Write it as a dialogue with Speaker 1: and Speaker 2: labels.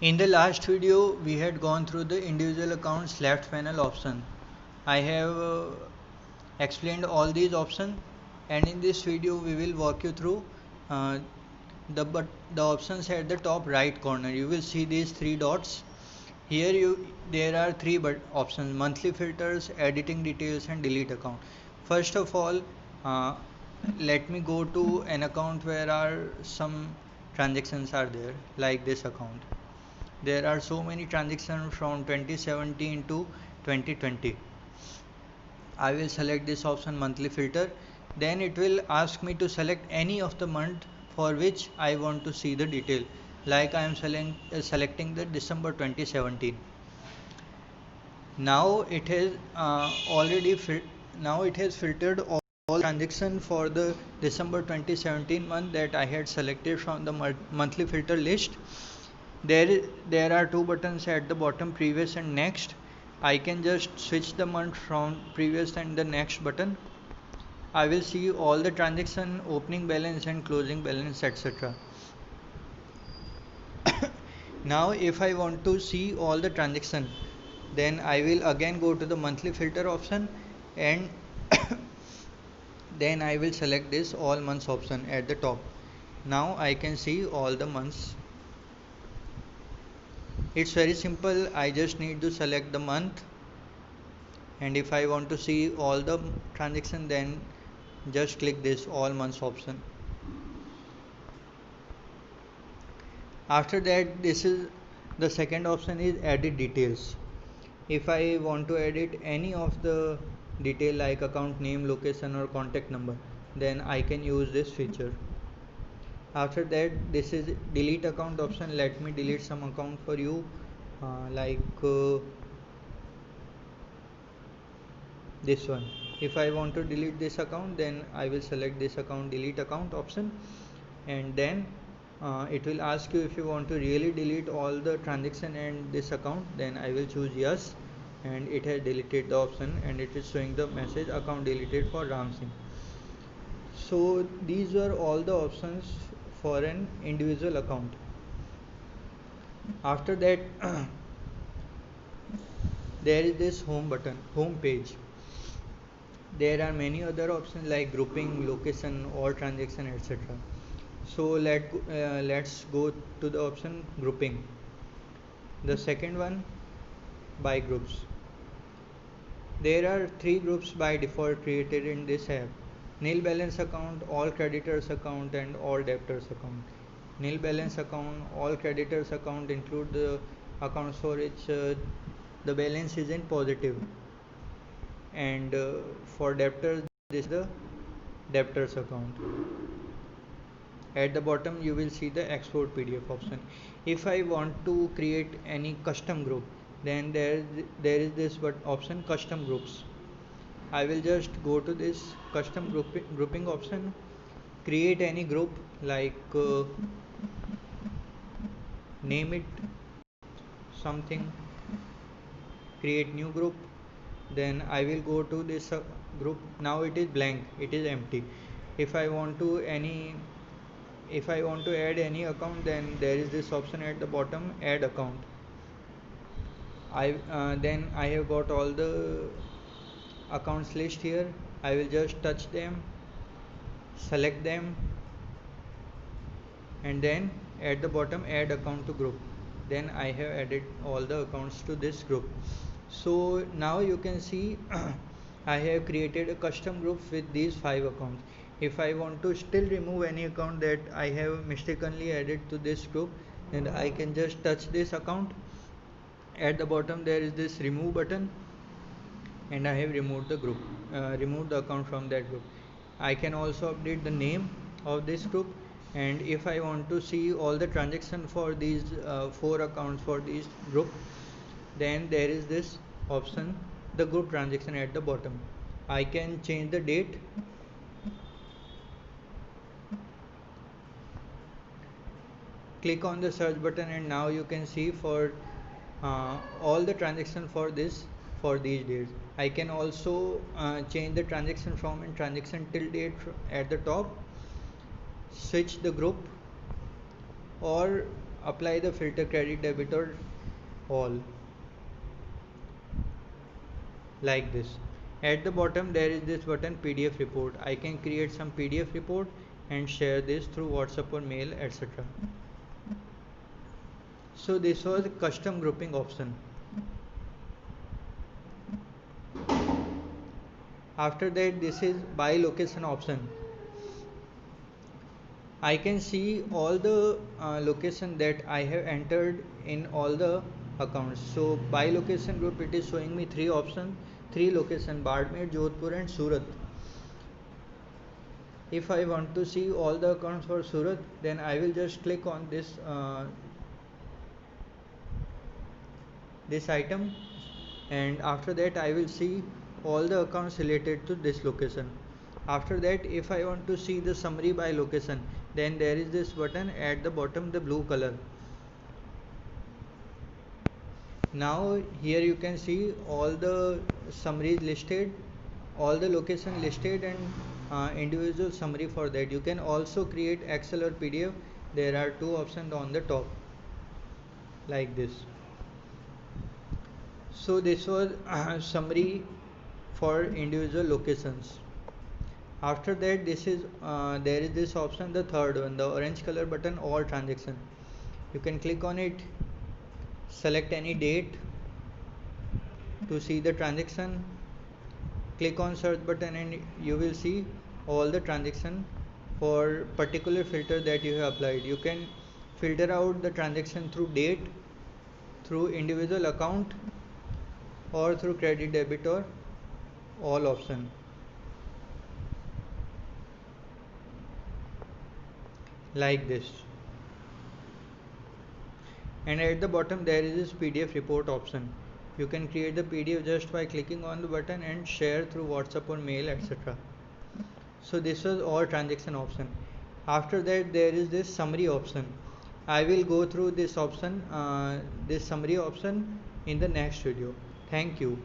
Speaker 1: In the last video, we had gone through the individual accounts left panel option. I have explained all these options, and in this video we will walk you through uh, the options at the top right corner. You will see these three dots. Here there are three options: monthly filters, editing details, and delete account. First of all, uh, let me go to an account where are some transactions are there, like this account. There are so many transactions from 2017 to 2020. I will select this option monthly filter. Then it will ask me to select any of the month for which I want to see the detail. Like I am selecting the December 2017. Now it has now it has filtered all transaction for the December 2017 month that I had selected from the monthly filter list. There are two buttons at the bottom, previous and next. I can just switch the month from previous and the next button. I will see all the transaction, opening balance and closing balance, etc. Now if I want to see all the transaction, then I will again go to the monthly filter option, and then I will select this all months option at the top. Now I can see all the months. It's very simple. I just need to select the month, and if I want to see all the transaction, then just click this all months option. After that, this is the second option is edit details. If I want to edit any of the detail like account name, location or contact number, then I can use this feature. After that, this is delete account option. Let me delete some account for you, like this one. If I want to delete this account, then I will select this account, delete account option, and then it will ask you if you want to really delete all the transaction and this account. Then I will choose yes, and it has deleted the option, and it is showing the message account deleted for Ram Singh. So these were all the options for an individual account. After that, there is this home button, home page. There are many other options like grouping, location, all transaction, etc. So let's go to the option grouping. The second one, by groups. There are three groups by default created in this app: nil balance account, all creditors account, and all debtors account. Nil balance account, all creditors account include the accounts for which the balance is in positive, and for debtors this is the debtors account. At the bottom you will see the export PDF option. If I want to create any custom group, then there is this option, custom groups. I will just go to this custom grouping option, create any group, like name it something, create new group. Then I will go to this group. Now it is blank, it is empty. If I want to add any account, then there is this option at the bottom, add account. Then I have got all the accounts list here. I will just touch them, select them, and then at the bottom add account to group. Then I have added all the accounts to this group. So now you can see I have created a custom group with these 5 accounts. If I want to still remove any account that I have mistakenly added to this group, then I can just touch this account. At the bottom there is this remove button, and I have removed the group, removed the account from that group. I can also update the name of this group, and if I want to see all the transaction for these 4 accounts for this group, then there is this option, the group transaction, at the bottom. I can change the date, click on the search button, and now you can see for all the transaction for these dates. I can also change the transaction from and transaction till date at the top, switch the group, or apply the filter credit debit or all, like this. At the bottom there is this button PDF report. I can create some PDF report and share this through WhatsApp or mail, etc. So this was custom grouping option. After that, this is by location option. I can see all the location that I have entered in all the accounts. So by location group, it is showing me three options, three location: Bardmer, Jodhpur and Surat. If I want to see all the accounts for Surat, then I will just click on this item, and after that I will see all the accounts related to this location. After that, if I want to see the summary by location, then there is this button at the bottom, the blue color. Now here you can see all the summaries listed, all the location listed, and individual summary for that. You can also create Excel or PDF. There are two options on the top, like this. So this was summary for individual locations. After that, this is there is this option, the third one, the orange color button, all transaction. You can click on it, select any date to see the transaction, click on search button, and you will see all the transaction for particular filter that you have applied. You can filter out the transaction through date, through individual account, or through credit debit or all option, like this. And at the bottom there is this PDF report option. You can create the PDF just by clicking on the button and share through WhatsApp or mail, etc. So this was all transaction option. After that, there is this summary option. I will go through this option, this summary option, in the next video. Thank you.